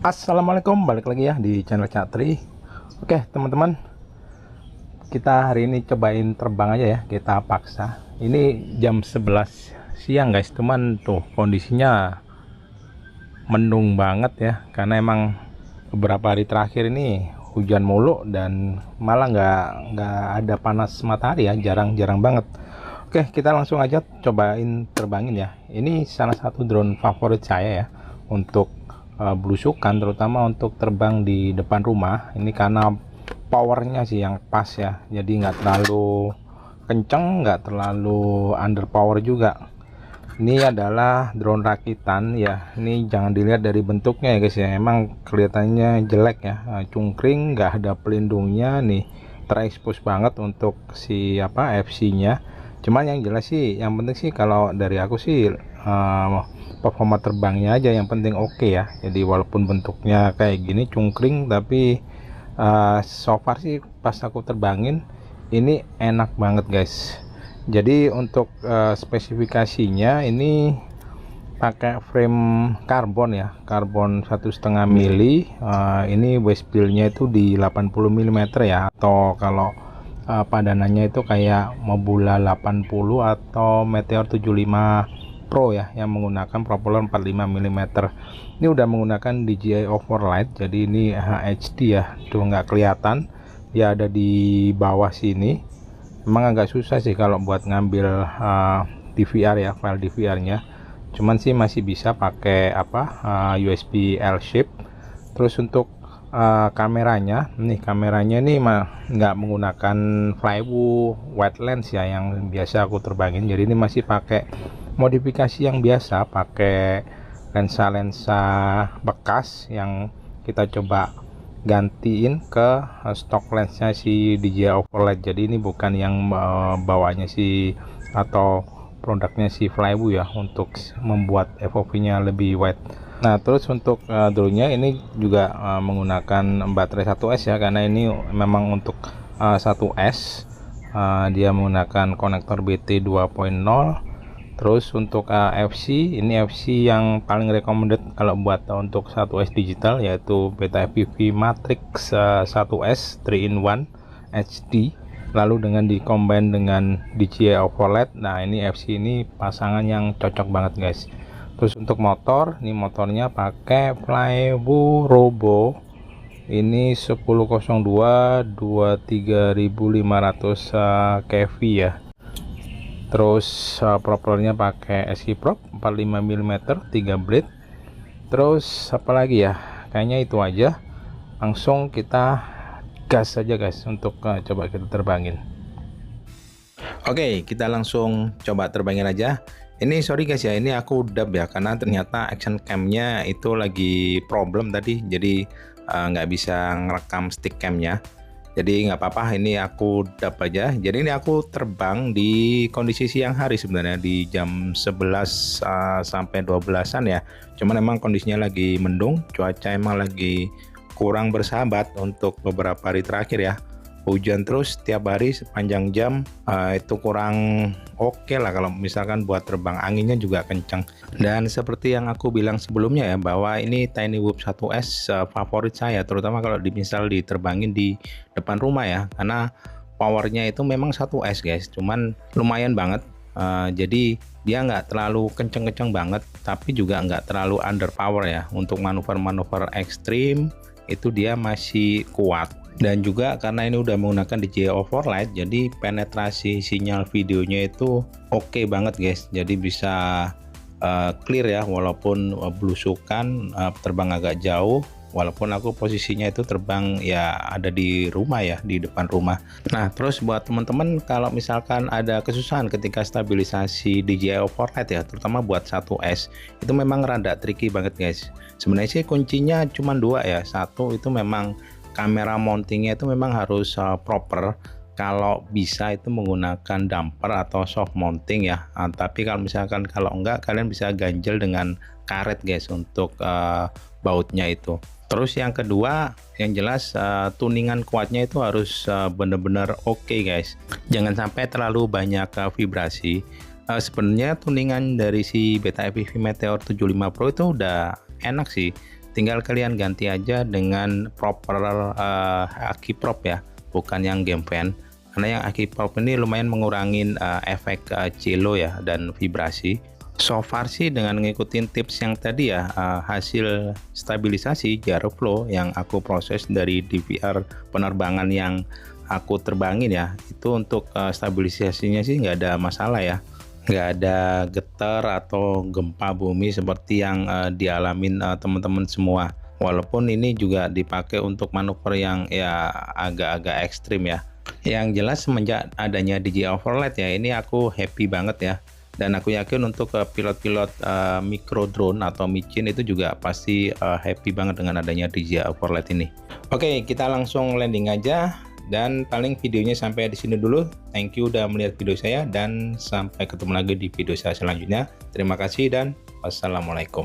Assalamualaikum, balik lagi ya di channel Catri. Oke teman-teman, kita hari ini cobain terbang aja ya, kita paksa. Ini jam 11 siang guys, cuman tuh kondisinya mendung banget ya, karena emang beberapa hari terakhir ini hujan mulu dan malah nggak ada panas matahari ya, jarang-jarang banget. Oke, kita langsung aja cobain terbangin ya. Ini salah satu drone favorit saya ya untuk belusukan, terutama untuk terbang di depan rumah. Ini karena powernya sih yang pas ya, jadi nggak terlalu kenceng, nggak terlalu underpower juga. Ini adalah drone rakitan ya. Ini jangan dilihat dari bentuknya ya guys ya, emang kelihatannya jelek ya, cungkring, nggak ada pelindungnya nih, terekspos banget untuk si FC nya. Cuman yang jelas sih, yang penting sih kalau dari aku sih performa terbangnya aja yang penting oke ya. Jadi walaupun bentuknya kayak gini cungkring, tapi so far sih pas aku terbangin ini enak banget guys. Jadi untuk spesifikasinya ini pakai frame karbon ya, karbon 1,5 mili. Ini waist build-nya itu di 80 mm ya, atau kalau padanannya itu kayak Mobula 80 atau Meteor 75 Pro ya, yang menggunakan propeller 45 mm. Ini udah menggunakan DJI Overlight, jadi ini HD ya, tuh nggak kelihatan dia ada di bawah sini. Emang agak susah sih kalau buat ngambil DVR ya, file DVR nya, cuman sih masih bisa pakai USB L shape. Terus untuk kameranya nih nggak menggunakan flywoo wide lens ya yang biasa aku terbangin, jadi ini masih pakai modifikasi yang biasa, pakai lensa bekas yang kita coba gantiin ke stok lensnya si DJI Overlight. Jadi ini bukan yang bawahnya si atau produknya si flywoo ya, untuk membuat FOV nya lebih wide. Nah terus untuk drone-nya ini juga menggunakan baterai 1S ya, karena ini memang untuk 1S. Dia menggunakan konektor BT 2.0. Terus untuk FC, ini FC yang paling recommended kalau buat untuk 1S digital, yaitu Beta FPV Matrix 1S 3-in-1 HD, lalu dengan combine dengan DJI Overlight. Nah ini FC ini pasangan yang cocok banget guys. Terus untuk motor, ini motornya pakai Flywoo Robo, ini 1002 23500 kV ya. Terus propellernya pakai SI Prop 45 mm 3 blade. Terus apalagi ya, kayaknya itu aja. Langsung kita gas aja guys untuk coba kita terbangin. Oke, kita langsung coba terbangin aja. Ini sorry guys ya, ini aku dub ya, karena ternyata action camnya itu lagi problem tadi, jadi nggak bisa ngerekam stick camnya. Jadi nggak apa-apa, ini aku dub aja. Jadi ini aku terbang di kondisi siang hari sebenarnya, di jam 11 sampai 12-an ya. Cuman emang kondisinya lagi mendung, cuaca emang lagi kurang bersahabat untuk beberapa hari terakhir ya. Hujan terus tiap hari sepanjang jam, itu kurang oke lah kalau misalkan buat terbang, anginnya juga kencang. Dan seperti yang aku bilang sebelumnya ya, bahwa ini Tiny Whoop 1S favorit saya, terutama kalau misal diterbangin di depan rumah ya, karena powernya itu memang 1S guys, cuman lumayan banget. Jadi dia nggak terlalu kenceng-kenceng banget, tapi juga nggak terlalu underpower ya. Untuk manuver-manuver ekstrim itu dia masih kuat. Dan juga karena ini udah menggunakan DJI Overlight, jadi penetrasi sinyal videonya itu oke banget guys. Jadi bisa clear ya, walaupun belusukan, terbang agak jauh. Walaupun aku posisinya itu terbang ya ada di rumah ya, di depan rumah. Nah terus buat teman-teman, kalau misalkan ada kesusahan ketika stabilisasi DJI Overlight ya, terutama buat 1S, itu memang rada tricky banget guys. Sebenarnya sih kuncinya cuma dua ya. Satu itu memang kamera mountingnya itu memang harus proper. Kalau bisa itu menggunakan damper atau soft mounting ya. Tapi kalau misalkan kalau enggak, kalian bisa ganjel dengan karet guys untuk bautnya itu. Terus yang kedua, yang jelas tuningan kuatnya itu harus bener-bener oke guys. Jangan sampai terlalu banyak vibrasi. Sebenarnya tuningan dari si Beta FPV Meteor 75 Pro itu udah enak sih. tinggal kalian ganti aja dengan proper aki prop ya, bukan yang game fan. Karena yang aki prop ini lumayan mengurangin efek cello ya dan vibrasi. So far sih dengan ngikutin tips yang tadi ya, hasil stabilisasi gyro flow yang aku proses dari DVR penerbangan yang aku terbangin ya, itu untuk stabilisasinya sih nggak ada masalah ya, nggak ada getar atau gempa bumi seperti yang dialamin teman-teman semua. Walaupun ini juga dipakai untuk manuver yang ya agak-agak ekstrim ya. Yang jelas semenjak adanya DJI Overlay ya, ini aku happy banget ya. Dan aku yakin untuk pilot-pilot micro drone atau micin itu juga pasti happy banget dengan adanya DJI Overlay ini. Oke, kita langsung landing aja. Dan paling videonya sampai di sini dulu. Thank you udah melihat video saya dan sampai ketemu lagi di video saya selanjutnya. Terima kasih dan wassalamualaikum.